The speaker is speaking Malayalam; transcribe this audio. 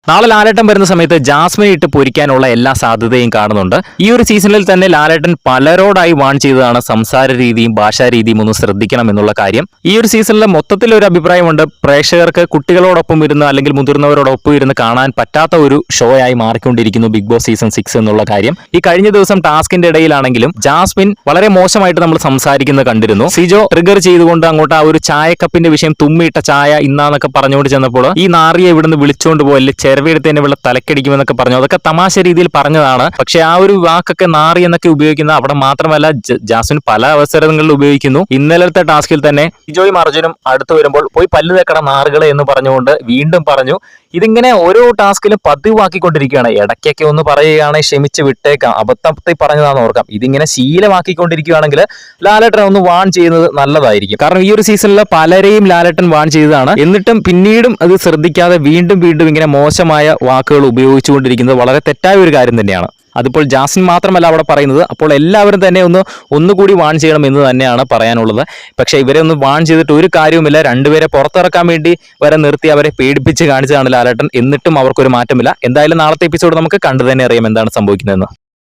നാളെ ലാലേട്ടൻ വരുന്ന സമയത്ത് ജാസ്മിനെ ഇട്ട് പൊരിക്കാനുള്ള എല്ലാ സാധ്യതയും കാണുന്നുണ്ട്. ഈ ഒരു സീസണിൽ തന്നെ ലാലേട്ടൻ പലരോടായി വാൺ ചെയ്തതാണ് സംസാര രീതിയും ഭാഷാ രീതിയും ഒന്ന് ശ്രദ്ധിക്കണം എന്നുള്ള കാര്യം. ഈ ഒരു സീസണിലെ മൊത്തത്തിൽ ഒരു അഭിപ്രായമുണ്ട്, പ്രേക്ഷകർക്ക് കുട്ടികളോടൊപ്പം ഇരുന്ന് അല്ലെങ്കിൽ മുതിർന്നവരോടൊപ്പം ഇരുന്ന് കാണാൻ പറ്റാത്ത ഒരു ഷോ ആയി മാറിക്കൊണ്ടിരിക്കുന്നു ബിഗ് ബോസ് സീസൺ 6 എന്നുള്ള കാര്യം. ഈ കഴിഞ്ഞ ദിവസം ടാസ്കിന്റെ ഇടയിലാണെങ്കിലും ജാസ്മിൻ വളരെ മോശമായിട്ട് നമ്മൾ സംസാരിക്കുന്നത് കണ്ടിരുന്നു. സിജോ ട്രിഗർ ചെയ്തുകൊണ്ട് അങ്ങോട്ട് ആ ഒരു ചായക്കപ്പിന്റെ വിഷയം തുമ്മിയിട്ട ചായ ഇന്നാന്നൊക്കെ പറഞ്ഞുകൊണ്ട് ചെന്നപ്പോൾ ഈ നാറിയെ ഇവിടുന്ന് വിളിച്ചുകൊണ്ട് പോയല്ലേ ചെറുവിടത്തേനെ വെള്ള തലക്കടിക്കുമെന്നൊക്കെ പറഞ്ഞു. അതൊക്കെ തമാശ രീതിയിൽ പറഞ്ഞതാണ്. പക്ഷെ ആ ഒരു വാക്കൊക്കെ നാറി എന്നൊക്കെ ഉപയോഗിക്കുന്ന അവിടെ മാത്രമല്ല ജാസ്മിൻ പല അവസരങ്ങളിൽ ഉപയോഗിക്കുന്നു. ഇന്നലത്തെ ടാസ്കിൽ തന്നെ സിജോയും അർജുനും അടുത്ത് വരുമ്പോൾ പോയി പല്ല് തേക്കട നാറുകളെ എന്ന് പറഞ്ഞുകൊണ്ട് വീണ്ടും പറഞ്ഞു. ഇതിങ്ങനെ ഓരോ ടാസ്കിലും പതിവാക്കിക്കൊണ്ടിരിക്കുകയാണ്. ഇടയ്ക്കൊക്കെ ഒന്ന് പറയുകയാണെങ്കിൽ ക്ഷമിച്ച് വിട്ടേക്കാം, അബദ്ധത്തിൽ പറഞ്ഞതാണെന്ന് ഓർക്കാം. ഇതിങ്ങനെ ശീലമാക്കിക്കൊണ്ടിരിക്കുകയാണെങ്കിൽ ലാലേട്ടൻ ഒന്ന് വാൺ ചെയ്യുന്നത് നല്ലതായിരിക്കും. കാരണം ഈ ഒരു സീസണിൽ പലരെയും ലാലേട്ടൻ വാൺ ചെയ്തതാണ്. എന്നിട്ടും പിന്നീടും അത് ശ്രദ്ധിക്കാതെ വീണ്ടും ഇങ്ങനെ മോശമായ വാക്കുകൾ ഉപയോഗിച്ചുകൊണ്ടിരിക്കുന്നത് വളരെ തെറ്റായ ഒരു കാര്യം തന്നെയാണ്. അതിപ്പോൾ ജാസ്മിൻ മാത്രമല്ല അവിടെ പറയുന്നത്. അപ്പോൾ എല്ലാവരും തന്നെ ഒന്നുകൂടി വാൺ ചെയ്യണം എന്ന് തന്നെയാണ് പറയാനുള്ളത്. പക്ഷെ ഇവരെ ഒന്ന് വാൺ ചെയ്തിട്ട് ഒരു കാര്യവുമില്ല. രണ്ടുപേരെ പുറത്തിറക്കാൻ വേണ്ടി വരെ നിർത്തി അവരെ പേടിപ്പിച്ച് കാണിച്ചതാണ് ലാലേട്ടൻ. എന്നിട്ടും അവർക്കൊരു മാറ്റമില്ല. എന്തായാലും നാളത്തെ എപ്പിസോഡ് നമുക്ക് കണ്ടു തന്നെ അറിയാം എന്താണ് സംഭവിക്കുന്നതെന്ന്.